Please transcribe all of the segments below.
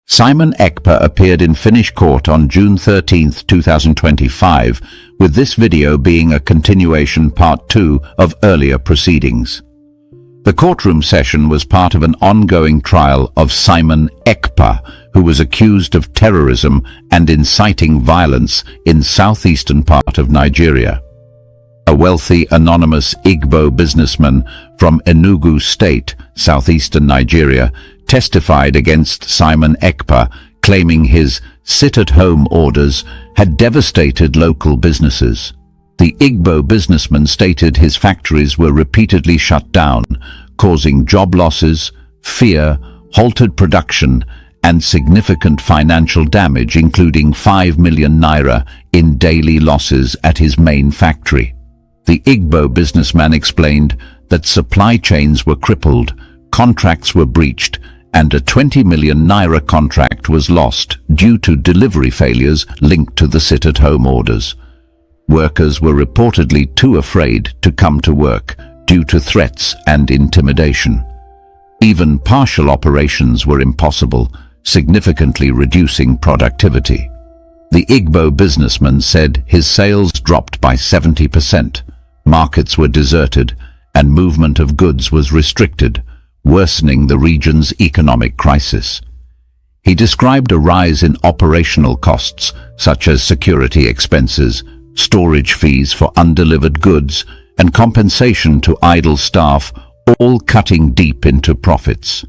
Simon Ekpa appeared in Finnish court on June 13, 2025, with this video being a continuation part 2 of earlier proceedings. The courtroom session was part of an ongoing trial of Simon Ekpa, who was accused of terrorism and inciting violence in southeastern part of Nigeria. A wealthy anonymous Igbo businessman from Enugu State, southeastern Nigeria, testified against Simon Ekpa, claiming his sit-at-home orders had devastated local businesses. The Igbo businessman stated his factories were repeatedly shut down, causing job losses, fear, halted production, and significant financial damage, including 5 million naira in daily losses at his main factory. The Igbo businessman explained that supply chains were crippled, contracts were breached, and a 20 million naira contract was lost due to delivery failures linked to the sit-at-home orders. Workers were reportedly too afraid to come to work due to threats and intimidation. Even partial operations were impossible, significantly reducing productivity. The Igbo businessman said his sales dropped by 70%, markets were deserted, and movement of goods was restricted, worsening the region's economic crisis. He described a rise in operational costs, such as security expenses, storage fees for undelivered goods, and compensation to idle staff, all cutting deep into profits.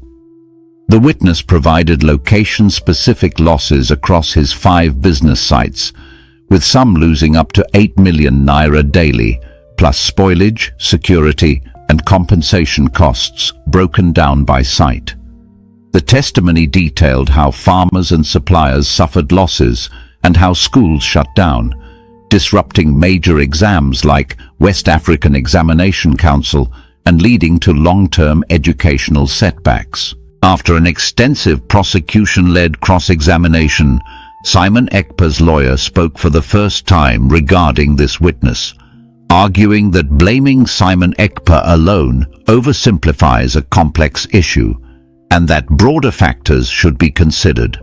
The witness provided location-specific losses across his 5 business sites, with some losing up to 8 million naira daily, plus spoilage, security, and compensation costs broken down by site. The testimony detailed how farmers and suppliers suffered losses and how schools shut down, disrupting major exams like West African Examination Council and leading to long-term educational setbacks. After an extensive prosecution-led cross-examination, Simon Ekpa's lawyer spoke for the first time regarding this witness, arguing that blaming Simon Ekpa alone oversimplifies a complex issue and that broader factors should be considered.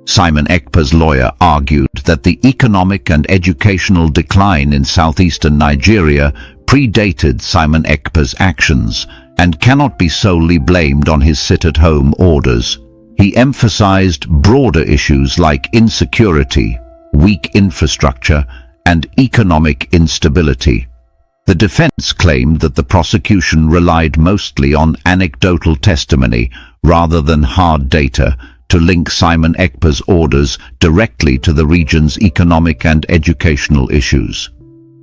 Simon Ekpa's lawyer argued that the economic and educational decline in southeastern Nigeria predated Simon Ekpa's actions and cannot be solely blamed on his sit-at-home orders. He emphasized broader issues like insecurity, weak infrastructure, and economic instability. The defense claimed that the prosecution relied mostly on anecdotal testimony rather than hard data to link Simon Ekpa's orders directly to the region's economic and educational issues.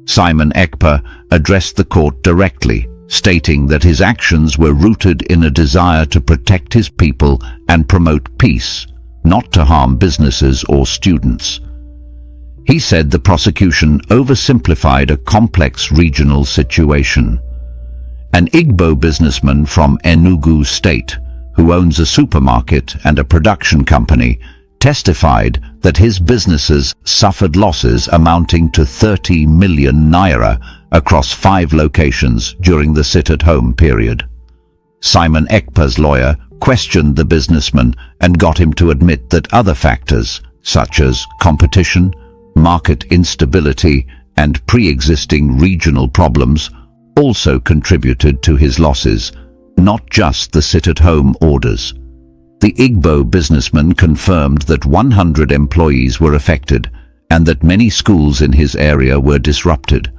Simon Ekpa addressed the court directly, stating that his actions were rooted in a desire to protect his people and promote peace, not to harm businesses or students. He said the prosecution oversimplified a complex regional situation. An Igbo businessman from Enugu State, who owns a supermarket and a production company, testified that his businesses suffered losses amounting to 30 million naira across 5 locations during the sit-at-home period. Simon Ekpa's lawyer questioned the businessman and got him to admit that other factors, such as competition, market instability, and pre-existing regional problems, also contributed to his losses, not just the sit-at-home orders. The Igbo businessman confirmed that 100 employees were affected and that many schools in his area were disrupted,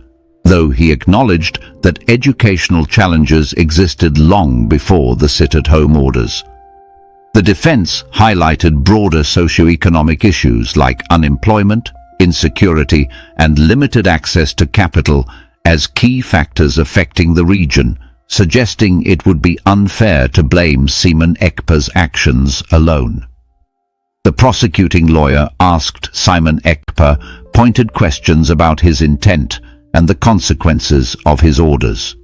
though he acknowledged that educational challenges existed long before the sit-at-home orders. The defense highlighted broader socio-economic issues like unemployment, insecurity, and limited access to capital as key factors affecting the region, suggesting it would be unfair to blame Simon Ekpa's actions alone. The prosecuting lawyer asked Simon Ekpa pointed questions about his intent and the consequences of his orders.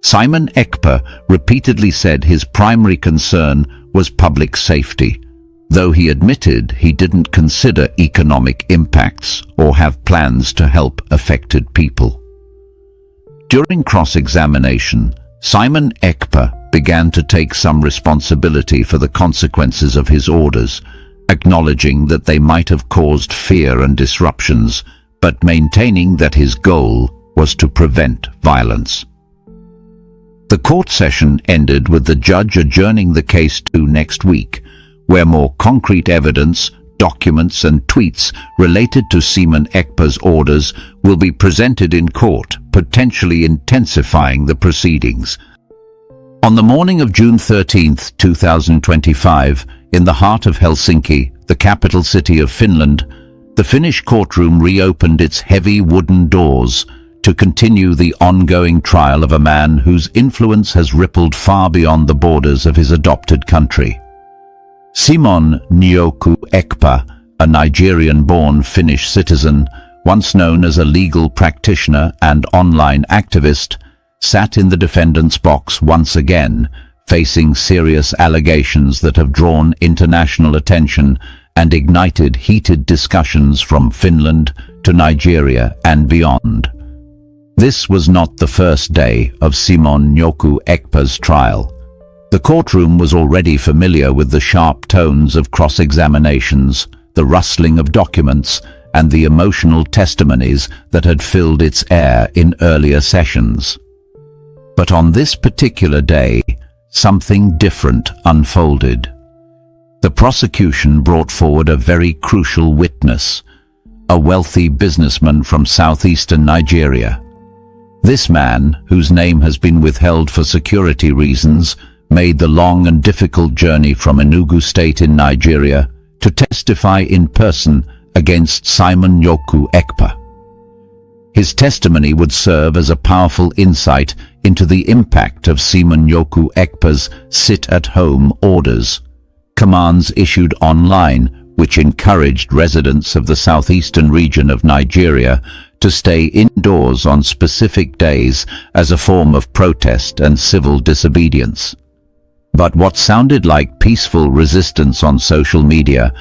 Simon Ekpa repeatedly said his primary concern was public safety, though he admitted he didn't consider economic impacts or have plans to help affected people. During cross-examination, Simon Ekpa began to take some responsibility for the consequences of his orders, acknowledging that they might have caused fear and disruptions, but maintaining that his goal was to prevent violence. The court session ended with the judge adjourning the case to next week, where more concrete evidence, documents and tweets related to Seaman Ekpa's orders will be presented in court, potentially intensifying the proceedings. On the morning of June 13, 2025, in the heart of Helsinki, the capital city of Finland, the Finnish courtroom reopened its heavy wooden doors to continue the ongoing trial of a man whose influence has rippled far beyond the borders of his adopted country. Simon Njoku Ekpa, a Nigerian-born Finnish citizen, once known as a legal practitioner and online activist, sat in the defendant's box once again, facing serious allegations that have drawn international attention and ignited heated discussions from Finland to Nigeria and beyond. This was not the first day of Simon Njoku Ekpa's trial. The courtroom was already familiar with the sharp tones of cross-examinations, the rustling of documents, and the emotional testimonies that had filled its air in earlier sessions. But on this particular day, something different unfolded. The prosecution brought forward a very crucial witness, a wealthy businessman from southeastern Nigeria. This man, whose name has been withheld for security reasons, made the long and difficult journey from Enugu State in Nigeria to testify in person against Simon Njoku Ekpa. His testimony would serve as a powerful insight into the impact of Simon Njoku Ekpa's sit-at-home orders, commands issued online which encouraged residents of the southeastern region of Nigeria to stay indoors on specific days as a form of protest and civil disobedience. But what sounded like peaceful resistance on social media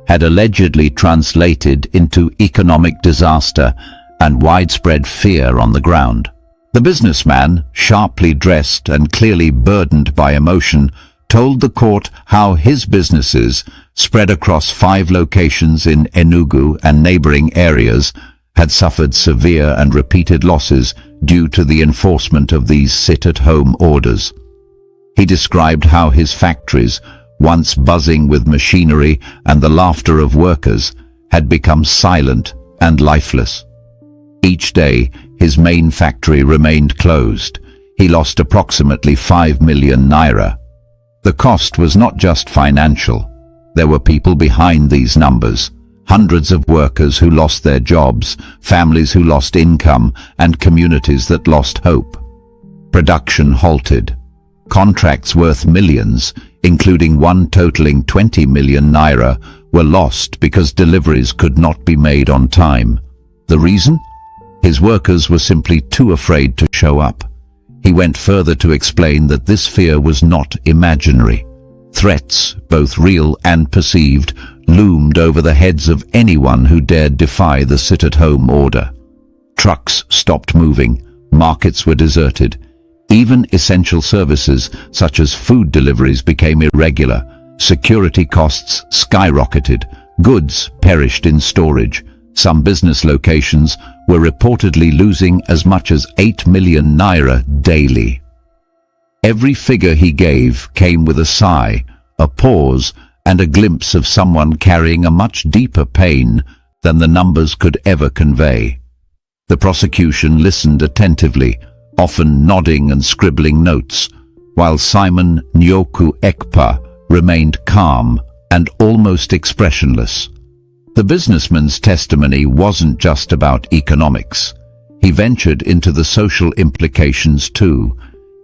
had allegedly translated into economic disaster and widespread fear on the ground. The businessman, sharply dressed and clearly burdened by emotion, told the court how his businesses, spread across 5 locations in Enugu and neighboring areas, had suffered severe and repeated losses due to the enforcement of these sit-at-home orders. He described how his factories, once buzzing with machinery and the laughter of workers, had become silent and lifeless. Each day, his main factory remained closed. He lost approximately 5 million naira. The cost was not just financial. There were people behind these numbers. Hundreds of workers who lost their jobs, families who lost income, and communities that lost hope. Production halted. Contracts worth millions, including one totaling 20 million naira, were lost because deliveries could not be made on time. The reason? His workers were simply too afraid to show up. He went further to explain that this fear was not imaginary. Threats, both real and perceived, loomed over the heads of anyone who dared defy the sit-at-home order. Trucks stopped moving, markets were deserted. Even essential services such as food deliveries became irregular. Security costs skyrocketed. Goods perished in storage. Some business locations were reportedly losing as much as 8 million naira daily. Every figure he gave came with a sigh, a pause, and a glimpse of someone carrying a much deeper pain than the numbers could ever convey. The prosecution listened attentively, often nodding and scribbling notes, while Simon Njoku Ekpa remained calm and almost expressionless. The businessman's testimony wasn't just about economics. He ventured into the social implications too.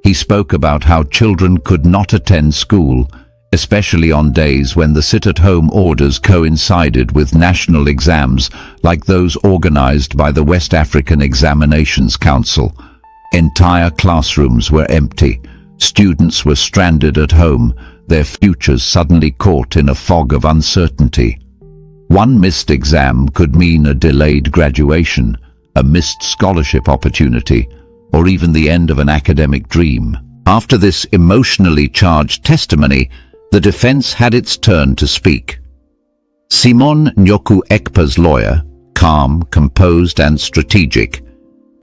He spoke about how children could not attend school, especially on days when the sit-at-home orders coincided with national exams like those organized by the West African Examinations Council. Entire classrooms were empty. Students were stranded at home, their futures suddenly caught in a fog of uncertainty. One missed exam could mean a delayed graduation, a missed scholarship opportunity, or even the end of an academic dream. After this emotionally charged testimony, the defense had its turn to speak. Simon Nyoku Ekpa's lawyer, calm, composed and strategic,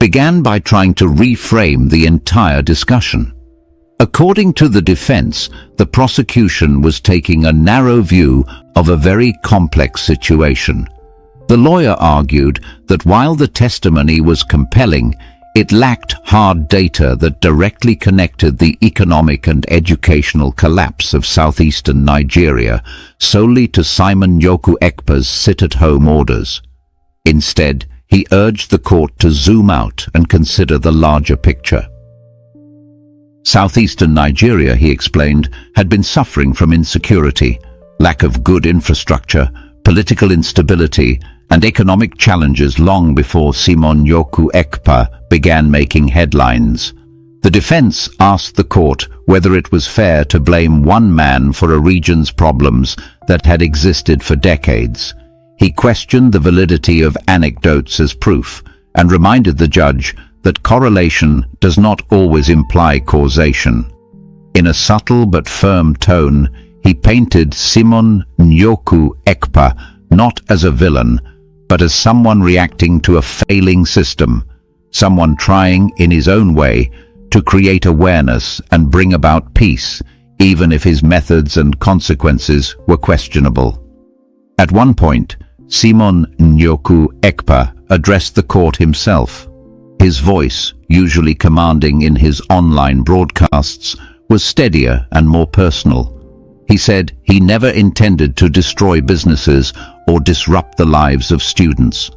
began by trying to reframe the entire discussion. According to the defense, the prosecution was taking a narrow view of a very complex situation. The lawyer argued that while the testimony was compelling, it lacked hard data that directly connected the economic and educational collapse of southeastern Nigeria solely to Simon Nyoku Ekpa's sit-at-home orders. Instead, he urged the court to zoom out and consider the larger picture. Southeastern Nigeria, he explained, had been suffering from insecurity, lack of good infrastructure, political instability, and economic challenges long before Simon Nyoku Ekpa began making headlines. The defense asked the court whether it was fair to blame one man for a region's problems that had existed for decades. He questioned the validity of anecdotes as proof and reminded the judge that correlation does not always imply causation. In a subtle but firm tone, he painted Simon Nyoku Ekpa not as a villain, but as someone reacting to a failing system, someone trying, in his own way, to create awareness and bring about peace, even if his methods and consequences were questionable. At one point, Simon Nyoku Ekpa addressed the court himself. His voice, usually commanding in his online broadcasts, was steadier and more personal. He said he never intended to destroy businesses or disrupt the lives of students.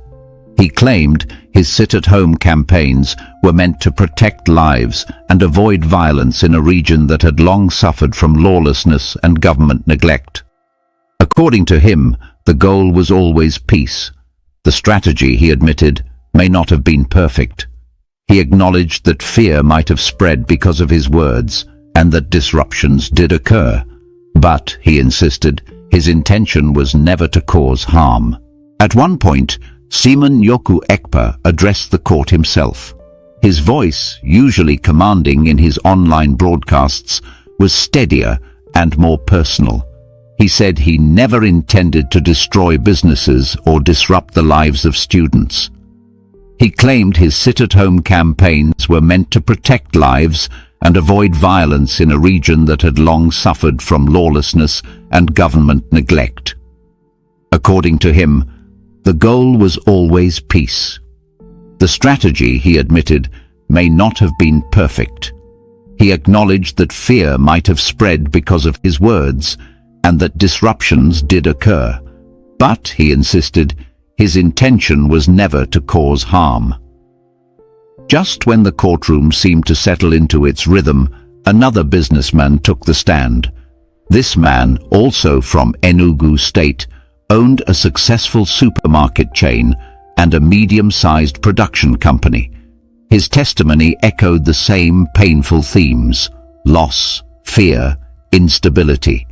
He claimed his sit-at-home campaigns were meant to protect lives and avoid violence in a region that had long suffered from lawlessness and government neglect. According to him, the goal was always peace. The strategy, he admitted, may not have been perfect. He acknowledged that fear might have spread because of his words and that disruptions did occur. But, he insisted, his intention was never to cause harm. At one point, Simon Nyoku Ekpa addressed the court himself. His voice, usually commanding in his online broadcasts, was steadier and more personal. He said he never intended to destroy businesses or disrupt the lives of students. He claimed his sit-at-home campaigns were meant to protect lives and avoid violence in a region that had long suffered from lawlessness and government neglect. According to him, the goal was always peace. The strategy, he admitted, may not have been perfect. He acknowledged that fear might have spread because of his words and that disruptions did occur. But, he insisted, his intention was never to cause harm. Just when the courtroom seemed to settle into its rhythm, another businessman took the stand. This man, also from Enugu State, owned a successful supermarket chain and a medium-sized production company. His testimony echoed the same painful themes: loss, fear, instability.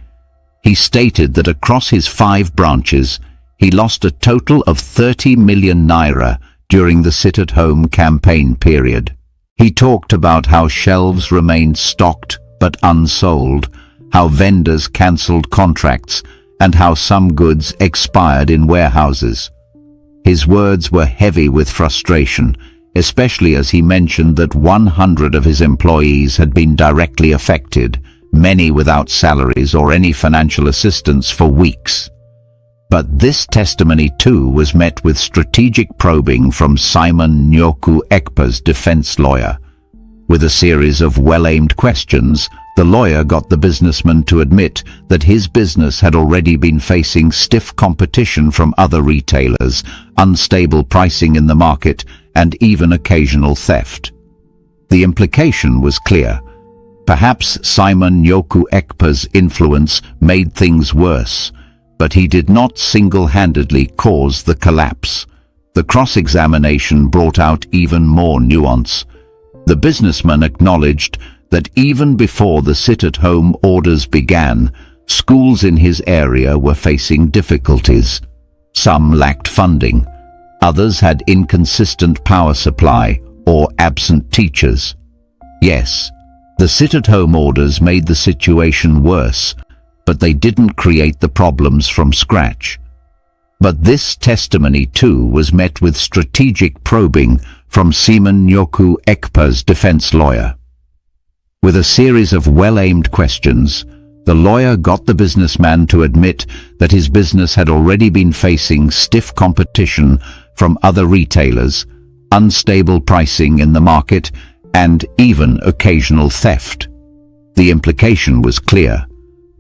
He stated that across his 5 branches, he lost a total of 30 million naira during the sit-at-home campaign period. He talked about how shelves remained stocked but unsold, how vendors cancelled contracts, and how some goods expired in warehouses. His words were heavy with frustration, especially as he mentioned that 100 of his employees had been directly affected, many without salaries or any financial assistance for weeks. But this testimony too was met with strategic probing from Simon Nyoku Ekpa's defense lawyer. With a series of well-aimed questions, the lawyer got the businessman to admit that his business had already been facing stiff competition from other retailers, unstable pricing in the market, and even occasional theft. The implication was clear. Perhaps Simon Nyoku Ekpa's influence made things worse, but he did not single-handedly cause the collapse. The cross-examination brought out even more nuance. The businessman acknowledged that even before the sit-at-home orders began, schools in his area were facing difficulties. Some lacked funding, others had inconsistent power supply or absent teachers. Yes, The sit-at-home orders made the situation worse, but they didn't create the problems from scratch. But this testimony too was met with strategic probing from Simon Nyoku Ekpa's defense lawyer. With a series of well-aimed questions, the lawyer got the businessman to admit that his business had already been facing stiff competition from other retailers, unstable pricing in the market, and even occasional theft. The implication was clear.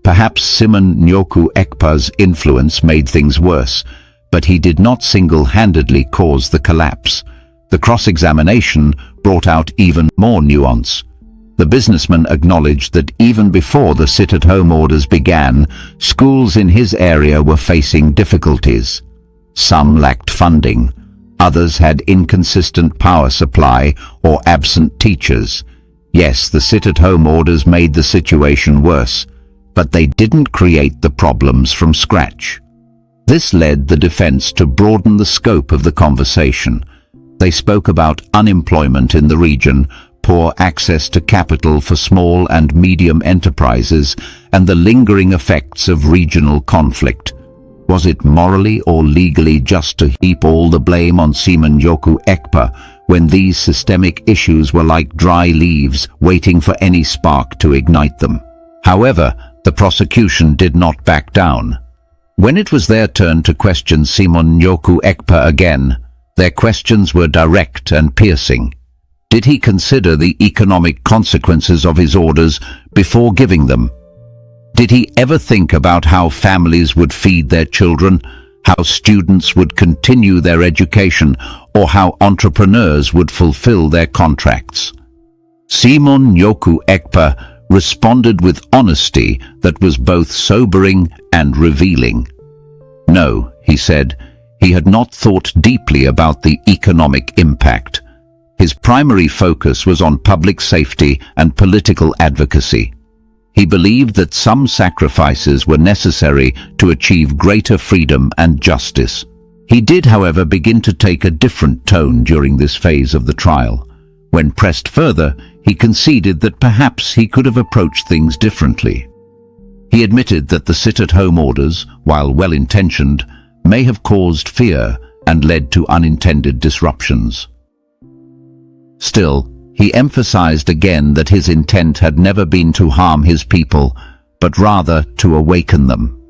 Perhaps Simon Nyoku Ekpa's influence made things worse, but he did not single-handedly cause the collapse. The cross-examination brought out even more nuance. The businessman acknowledged that even before the sit-at-home orders began, schools in his area were facing difficulties. Some lacked funding, others had inconsistent power supply or absent teachers. Yes, the sit-at-home orders made the situation worse, but they didn't create the problems from scratch. This led the defense to broaden the scope of the conversation. They spoke about unemployment in the region, poor access to capital for small and medium enterprises, and the lingering effects of regional conflict. Was it morally or legally just to heap all the blame on Simon Nyoku Ekpa when these systemic issues were like dry leaves waiting for any spark to ignite them? However, the prosecution did not back down. When it was their turn to question Simon Nyoku Ekpa again, their questions were direct and piercing. Did he consider the economic consequences of his orders before giving them? Did he ever think about how families would feed their children, how students would continue their education, or how entrepreneurs would fulfill their contracts? Simon Nyoku Ekpa responded with honesty that was both sobering and revealing. No, he said, he had not thought deeply about the economic impact. His primary focus was on public safety and political advocacy. He believed that some sacrifices were necessary to achieve greater freedom and justice. He did, however, begin to take a different tone during this phase of the trial. When pressed further, he conceded that perhaps he could have approached things differently. He admitted that the sit-at-home orders, while well-intentioned, may have caused fear and led to unintended disruptions. Still, he emphasized again that his intent had never been to harm his people, but rather to awaken them.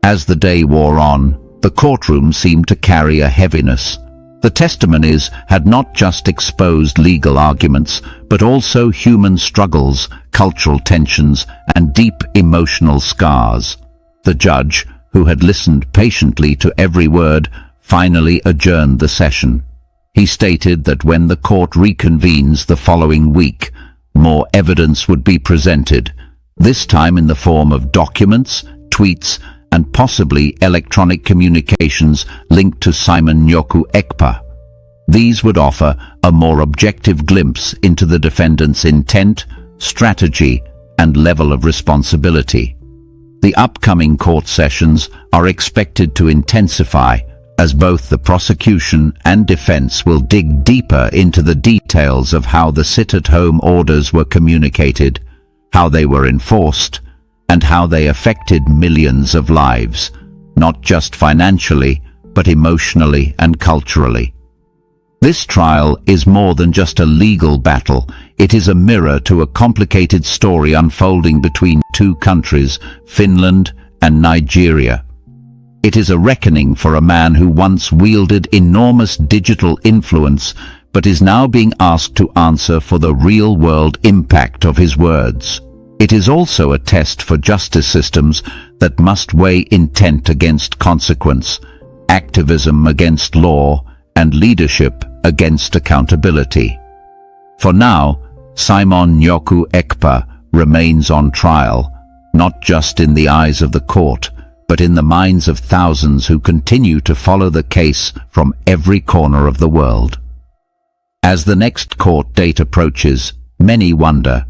As the day wore on, the courtroom seemed to carry a heaviness. The testimonies had not just exposed legal arguments, but also human struggles, cultural tensions, and deep emotional scars. The judge, who had listened patiently to every word, finally adjourned the session. He stated that when the court reconvenes the following week, more evidence would be presented, this time in the form of documents, tweets, and possibly electronic communications linked to Simon Nyoku Ekpa. These would offer a more objective glimpse into the defendant's intent, strategy, and level of responsibility. The upcoming court sessions are expected to intensify, as both the prosecution and defense will dig deeper into the details of how the sit-at-home orders were communicated, how they were enforced, and how they affected millions of lives, not just financially, but emotionally and culturally. This trial is more than just a legal battle. It is a mirror to a complicated story unfolding between two countries, Finland and Nigeria. It is a reckoning for a man who once wielded enormous digital influence, but is now being asked to answer for the real-world impact of his words. It is also a test for justice systems that must weigh intent against consequence, activism against law, and leadership against accountability. For now, Simon Nyoku Ekpa remains on trial, not just in the eyes of the court, but in the minds of thousands who continue to follow the case from every corner of the world. As the next court date approaches, many wonder,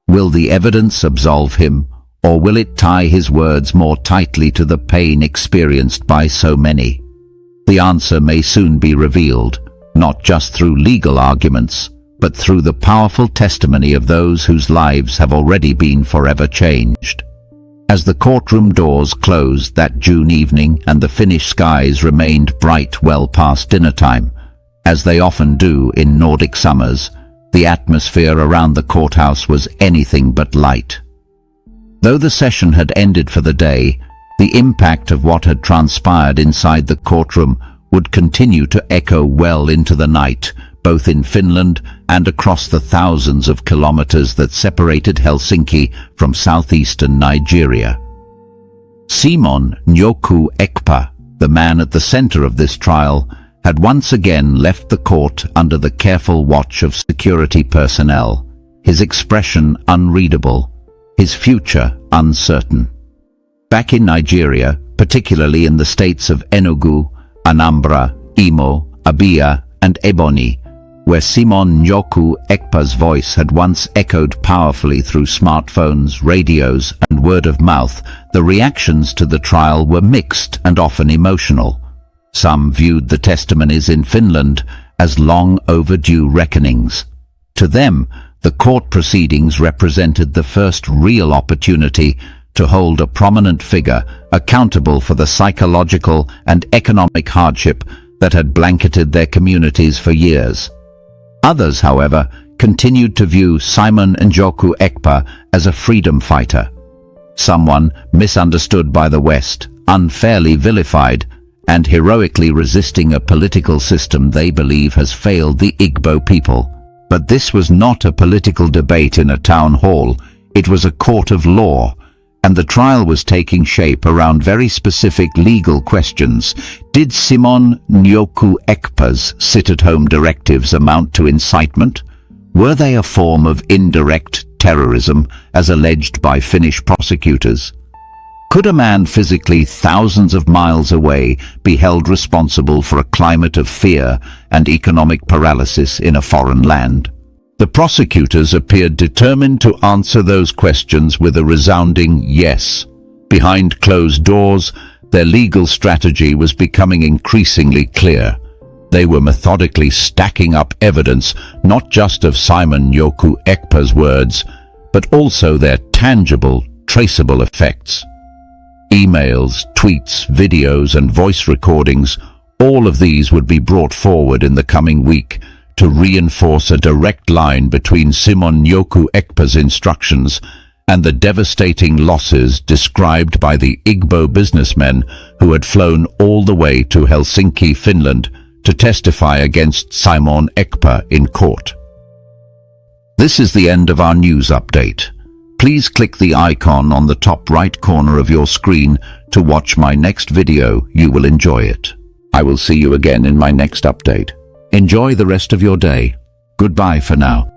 will the evidence absolve him, or will it tie his words more tightly to the pain experienced by so many? The answer may soon be revealed, not just through legal arguments, but but through the powerful testimony of those whose lives have already been forever changed. As the courtroom doors closed that June evening and the Finnish skies remained bright well past dinner time, as they often do in Nordic summers, the atmosphere around the courthouse was anything but light. Though the session had ended for the day, the impact of what had transpired inside the courtroom would continue to echo well into the night, both in Finland and across the thousands of kilometers that separated Helsinki from southeastern Nigeria. Simon Njoku Ekpa, the man at the center of this trial, had once again left the court under the careful watch of security personnel, his expression unreadable, his future uncertain. Back in Nigeria, particularly in the states of Enugu, Anambra, Imo, Abia, and Ebonyi, where Simon Njoku Ekpa's voice had once echoed powerfully through smartphones, radios, and word of mouth, the reactions to the trial were mixed and often emotional. Some viewed the testimonies in Finland as long overdue reckonings. To them, the court proceedings represented the first real opportunity to hold a prominent figure accountable for the psychological and economic hardship that had blanketed their communities for years. Others, however, continued to view Simon Njoku Ekpa as a freedom fighter, someone misunderstood by the West, unfairly vilified, and heroically resisting a political system they believe has failed the Igbo people. But this was not a political debate in a town hall, it was a court of law, and the trial was taking shape around very specific legal questions. Did Simon Njoku Ekpa's sit-at-home directives amount to incitement? Were they a form of indirect terrorism, as alleged by Finnish prosecutors? Could a man physically thousands of miles away be held responsible for a climate of fear and economic paralysis in a foreign land? The prosecutors appeared determined to answer those questions with a resounding yes. Behind closed doors, their legal strategy was becoming increasingly clear. They were methodically stacking up evidence not just of Simon Njoku Ekpa's words, but also their tangible, traceable effects. Emails, tweets, videos, and voice recordings, all of these would be brought forward in the coming week to reinforce a direct line between Simon Njoku Ekpa's instructions and the devastating losses described by the Igbo businessmen who had flown all the way to Helsinki, Finland, to testify against Simon Ekpa in court. This is the end of our news update. Please click the icon on the top right corner of your screen to watch my next video. You will enjoy it. I will see you again in my next update. Enjoy the rest of your day. Goodbye for now.